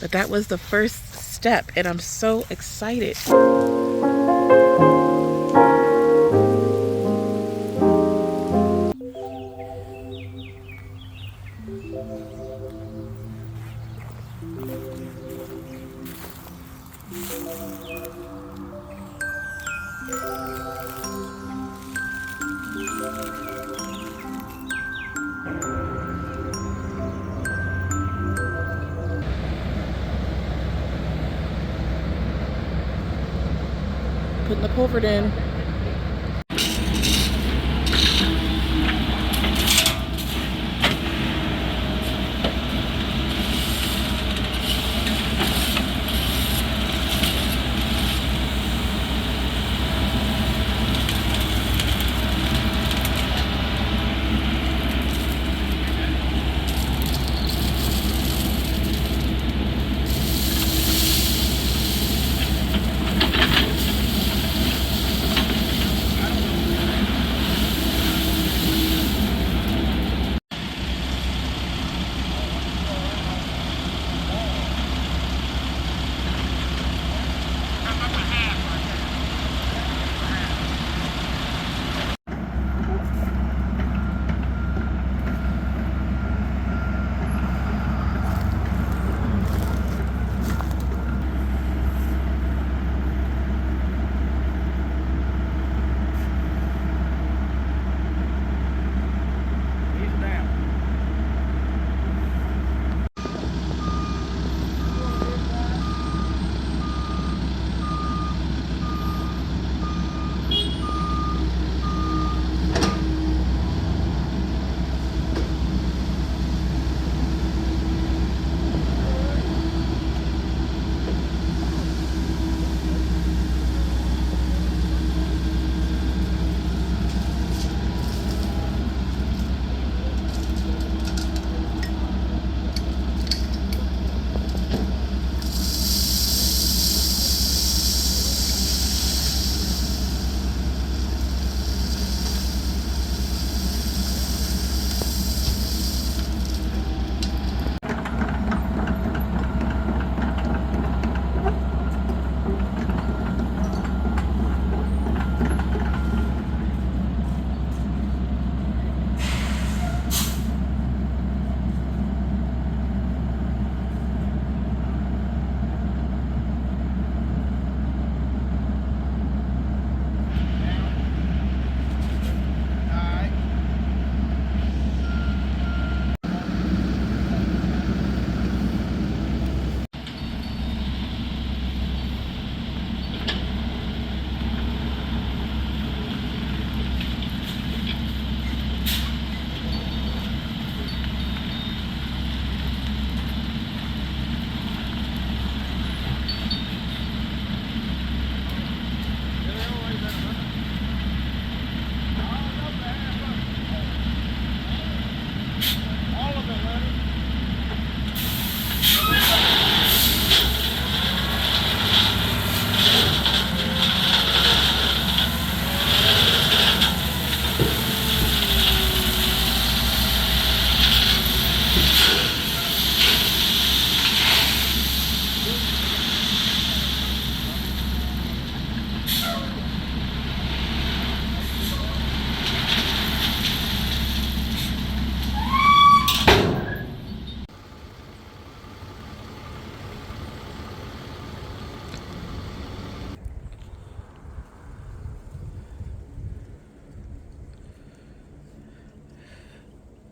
But that was the first step, and I'm so excited. Putting the culvert in.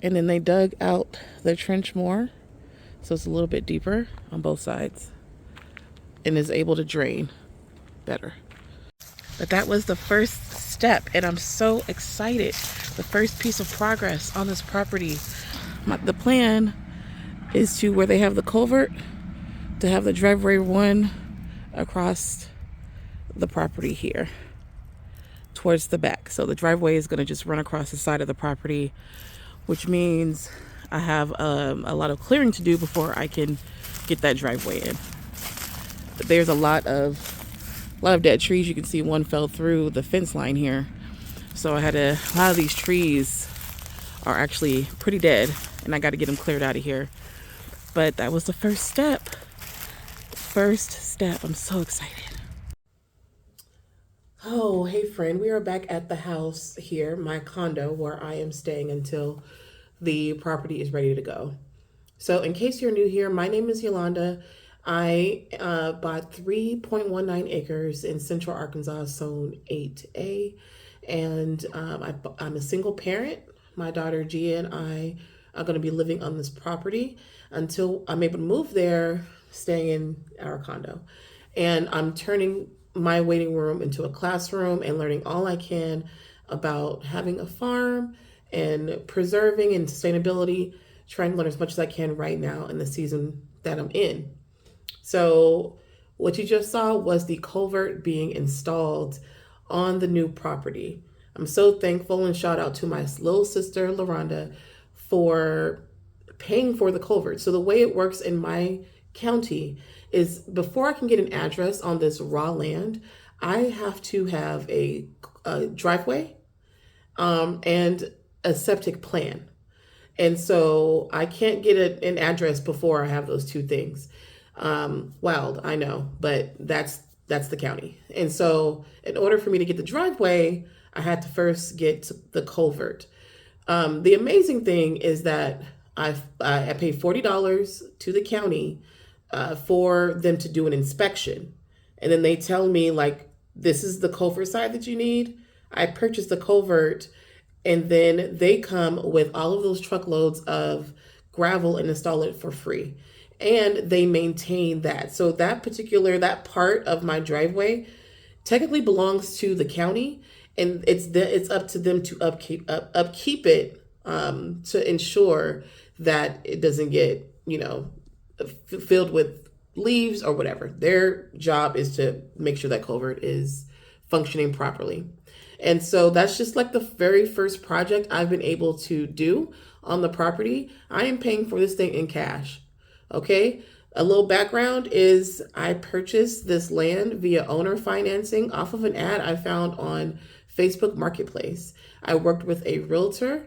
And then they dug out the trench more, so it's a little bit deeper on both sides and is able to drain better. But that was the first step, and I'm so excited. The first piece of progress on this property. The plan is to, where they have the culvert, to have the driveway run across the property here towards the back. So the driveway is going to just run across the side of the property, which means I have a lot of clearing to do before I can get that driveway in. But there's a lot of dead trees. You can see one fell through the fence line here. So a lot of these trees are actually pretty dead, and I got to get them cleared out of here. But that was the first step. first step. I'm so excited. Oh, hey friend, we are back at the house here, my condo, where I am staying until the property is ready to go. So, in case you're new here, my name is Yolanda. I bought 3.19 acres in Central Arkansas, Zone 8A, and I'm a single parent. My daughter Gia and I are going to be living on this property until I'm able to move there, staying in our condo. And I'm turning my waiting room into a classroom and learning all I can about having a farm and preserving and sustainability, trying to learn as much as I can right now in the season that I'm in. So what you just saw was the culvert being installed on the new property. I'm so thankful, and shout out to my little sister, LaRonda, for paying for the culvert. So the way it works in my county is before I can get an address on this raw land, I have to have a driveway and a septic plan. And so I can't get an address before I have those two things. Wild, I know, but that's the county. And so in order for me to get the driveway, I had to first get the culvert. The amazing thing is that I paid $40 to the county for them to do an inspection. And then they tell me, like, this is the culvert side that you need. I purchased the culvert, and then they come with all of those truckloads of gravel and install it for free. And they maintain that. So that part of my driveway technically belongs to the county, and it's up to them to upkeep it to ensure that it doesn't get filled with leaves or whatever. Their job is to make sure that culvert is functioning properly. And so that's just like the very first project I've been able to do on the property. I am paying for this thing in cash. Okay. A little background is I purchased this land via owner financing off of an ad I found on Facebook Marketplace. I worked with a realtor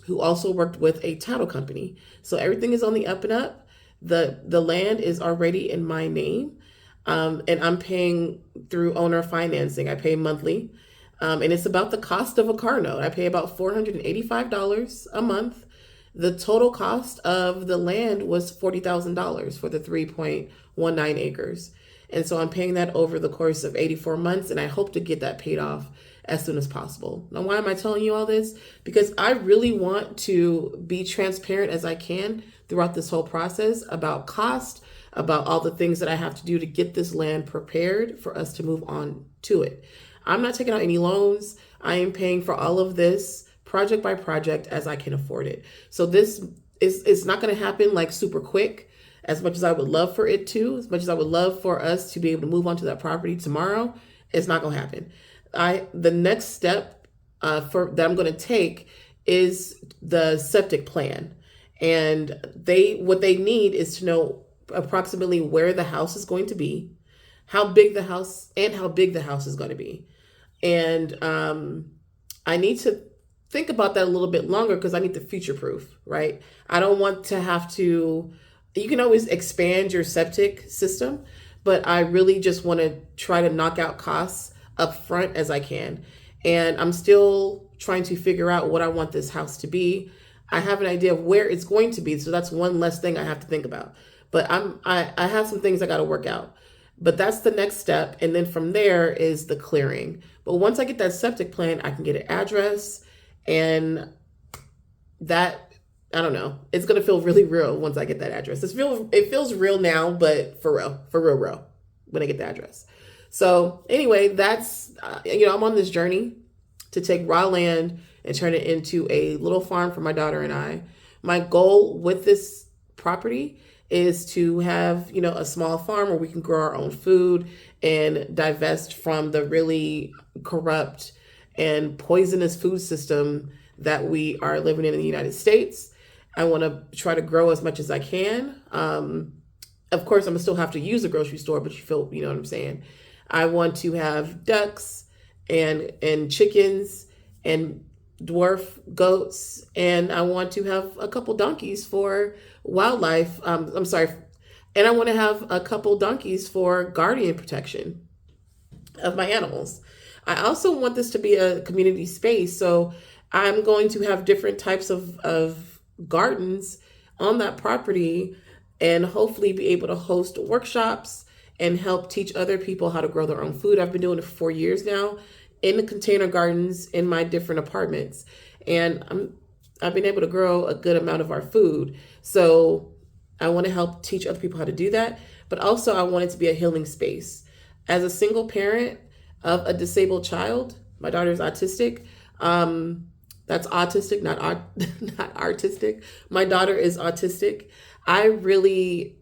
who also worked with a title company. So everything is on the up and up. The land is already in my name. And I'm paying through owner financing. I pay monthly. And it's about the cost of a car note. I pay about $485 a month. The total cost of the land was $40,000 for the 3.19 acres. And so I'm paying that over the course of 84 months, and I hope to get that paid off as soon as possible. Now, why am I telling you all this? Because I really want to be transparent as I can throughout this whole process about cost, about all the things that I have to do to get this land prepared for us to move on to it. I'm not taking out any loans. I am paying for all of this project by project as I can afford it. So this is not going to happen like super quick, as much as I would love for it to, as much as I would love for us to be able to move onto that property tomorrow. It's not going to happen. The next step that I'm going to take is the septic plan. And what they need is to know approximately where the house is going to be, how big the house is going to be. And I need to think about that a little bit longer because I need to future proof, right? I don't want to have to, you can always expand your septic system, but I really just want to try to knock out costs up front as I can. And I'm still trying to figure out what I want this house to be. I have an idea of where it's going to be. So that's one less thing I have to think about. But I have some things I got to work out. But that's the next step. And then from there is the clearing. But once I get that septic plan, I can get an address, and that, I don't know, it's going to feel really real once I get that address. It feels real now, but for real, when I get the address. So anyway, that's, I'm on this journey to take raw land and turn it into a little farm for my daughter and I. My goal with this property is to have, a small farm where we can grow our own food and divest from the really corrupt and poisonous food system that we are living in the United States. I want to try to grow as much as I can. Of course, I'm gonna still have to use a grocery store, but you know what I'm saying? I want to have ducks and chickens and dwarf goats, and I want to have a couple donkeys for wildlife. And I want to have a couple donkeys for guardian protection of my animals. I also want this to be a community space. So I'm going to have different types of gardens on that property and hopefully be able to host workshops and help teach other people how to grow their own food. I've been doing it for 4 years now in the container gardens in my different apartments. And I've been able to grow a good amount of our food. So I want to help teach other people how to do that. But also I want it to be a healing space. As a single parent of a disabled child, my daughter is autistic. That's autistic, not artistic. My daughter is autistic. I really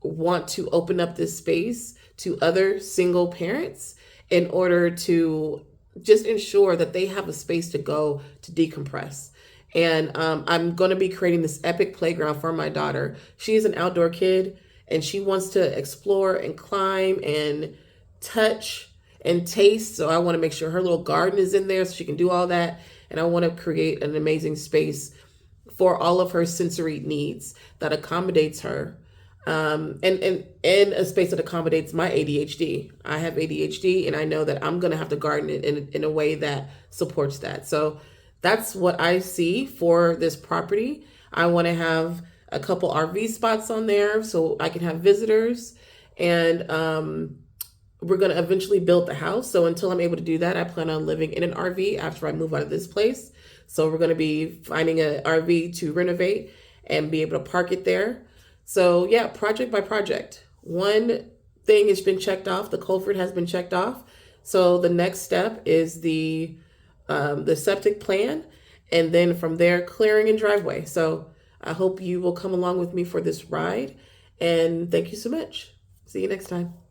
want to open up this space to other single parents in order to just ensure that they have a space to go to decompress. And I'm going to be creating this epic playground for my daughter. She is an outdoor kid and she wants to explore and climb and touch and taste. So I want to make sure her little garden is in there so she can do all that. And I want to create an amazing space for all of her sensory needs that accommodates her. And a space that accommodates my ADHD. I have ADHD and I know that I'm going to have to garden it in a way that supports that. So that's what I see for this property. I want to have a couple RV spots on there so I can have visitors. And we're going to eventually build the house. So until I'm able to do that, I plan on living in an RV after I move out of this place. So we're going to be finding an RV to renovate and be able to park it there. So yeah, project by project. One thing has been checked off. The culvert has been checked off. So the next step is the septic plan. And then from there, clearing and driveway. So I hope you will come along with me for this ride. And thank you so much. See you next time.